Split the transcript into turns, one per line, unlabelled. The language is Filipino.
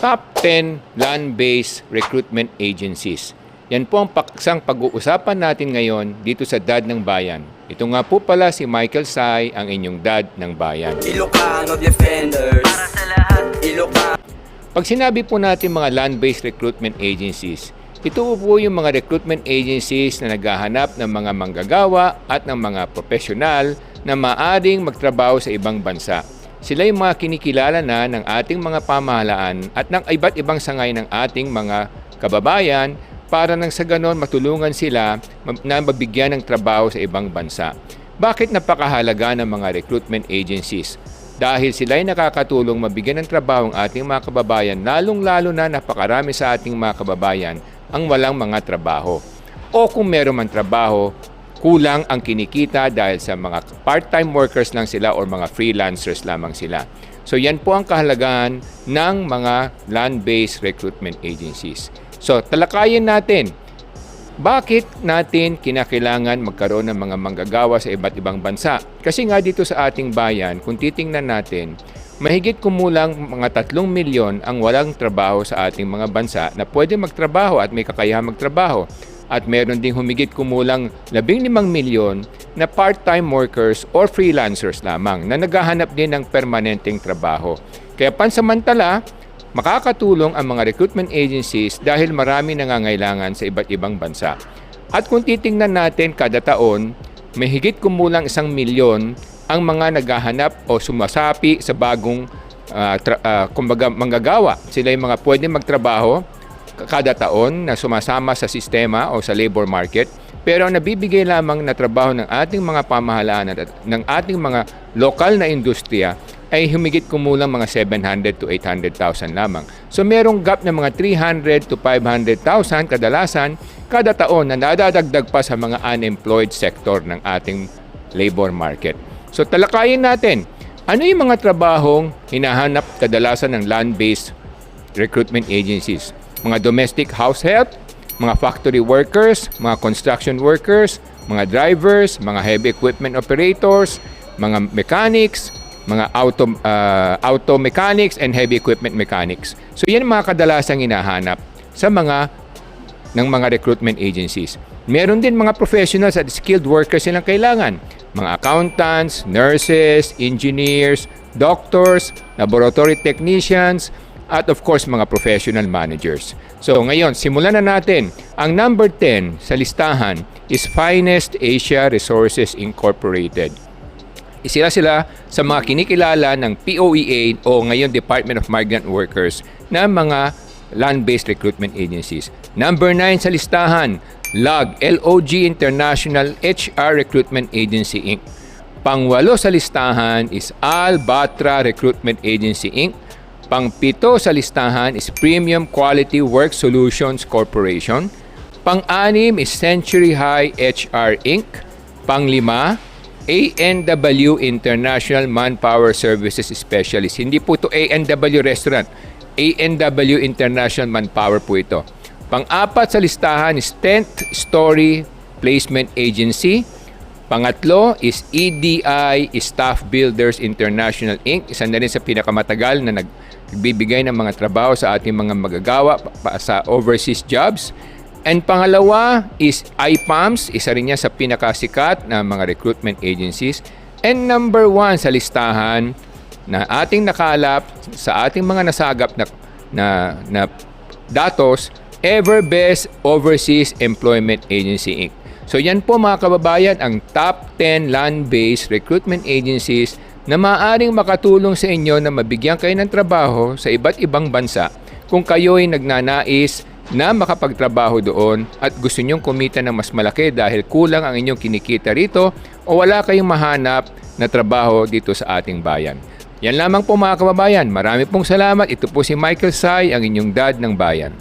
Top 10 land-based recruitment agencies. Yan po ang paksang pag-uusapan natin ngayon dito sa Dad ng Bayan. Ito nga po pala si Michael Sai, ang inyong Dad ng Bayan.
Ilocano Defenders para sa lahat.
Pag sinabi po natin mga land-based recruitment agencies, ito po yung mga recruitment agencies na naghahanap ng mga manggagawa at ng mga profesional na maaring magtrabaho sa ibang bansa. Sila yung mga kinikilala na ng ating mga pamahalaan at ng iba't ibang sangay ng ating mga kababayan para nang sa ganon matulungan sila na mabigyan ng trabaho sa ibang bansa. Bakit napakahalaga ng mga recruitment agencies? Dahil sila ay nakakatulong mabigyan ng trabaho ang ating mga kababayan, lalong-lalo na napakarami sa ating mga kababayan ang walang mga trabaho. O kung meron man trabaho, kulang ang kinikita dahil sa mga part-time workers lang sila o mga freelancers lamang sila. So yan po ang kahalagahan ng mga land-based recruitment agencies. So talakayin natin, bakit natin kinakailangan magkaroon ng mga manggagawa sa iba't ibang bansa? Kasi nga dito sa ating bayan, kung titingnan natin, mahigit kumulang mga 3 milyon ang walang trabaho sa ating mga bansa na pwede magtrabaho at may kakayahan magtrabaho. At meron ding humigit kumulang 15 milyon na part-time workers or freelancers lamang na naghahanap din ng permanenteng trabaho. Kaya pansamantala, makakatulong ang mga recruitment agencies dahil marami nangangailangan sa iba't ibang bansa. At kung titingnan natin kada taon, may higit kumulang 1 milyon ang mga naghahanap o sumasapi sa bagong manggagawa. Sila yung mga pwede magtrabaho kada taon na sumasama sa sistema o sa labor market, pero ang nabibigay lamang na trabaho ng ating mga pamahalaan at ng ating mga lokal na industriya ay humigit kumulang mga 700 to 800,000 lamang. So merong gap ng mga 300 to 500,000 kadalasan kada taon na nadadagdag pa sa mga unemployed sector ng ating labor market. So talakayin natin, ano yung mga trabahong hinahanap kadalasan ng land-based recruitment agencies? Mga domestic house help, mga factory workers, mga construction workers, mga drivers, mga heavy equipment operators, mga mechanics, mga auto mechanics and heavy equipment mechanics. So yan mga kadalasang hinahanap sa mga recruitment agencies. Meron din mga professionals at skilled workers silang kailangan. Mga accountants, nurses, engineers, doctors, laboratory technicians, at of course mga professional managers. So ngayon, simulan na natin. Ang number 10 sa listahan is Finest Asia Resources Incorporated. Sila sa mga kinikilala ng POEA o ngayon Department of Migrant Workers na mga land-based recruitment agencies. Number 9 sa listahan, LOG International HR Recruitment Agency Inc. Pang-8 sa listahan is Al-Batra Recruitment Agency Inc. Pang-7 sa listahan is Premium Quality Work Solutions Corporation. Pang-6 is Century High HR Inc. Pang-5, A&W International Manpower Services Specialist. Hindi po ito A&W Restaurant. A&W International Manpower po ito. Pang-4 sa listahan is 10th Story Placement Agency. Pangatlo is EDI Staff Builders International Inc. Isa na rin sa pinakamatagal na nagbibigay ng mga trabaho sa ating mga magagawa sa overseas jobs. And pangalawa is IPAMS, isa rin niya sa pinakasikat na mga recruitment agencies. And number 1 sa listahan na ating nakalap sa ating mga nasagap na datos, Everbest Overseas Employment Agency Inc. So yan po mga kababayan ang top 10 land-based recruitment agencies na maaaring makatulong sa inyo na mabigyan kayo ng trabaho sa iba't ibang bansa kung kayo ay nagnanais na makapagtrabaho doon at gusto nyong kumita ng mas malaki dahil kulang ang inyong kinikita rito o wala kayong mahanap na trabaho dito sa ating bayan. Yan lamang po mga kababayan. Marami pong salamat. Ito po si Michael Sai, ang inyong Dad ng Bayan.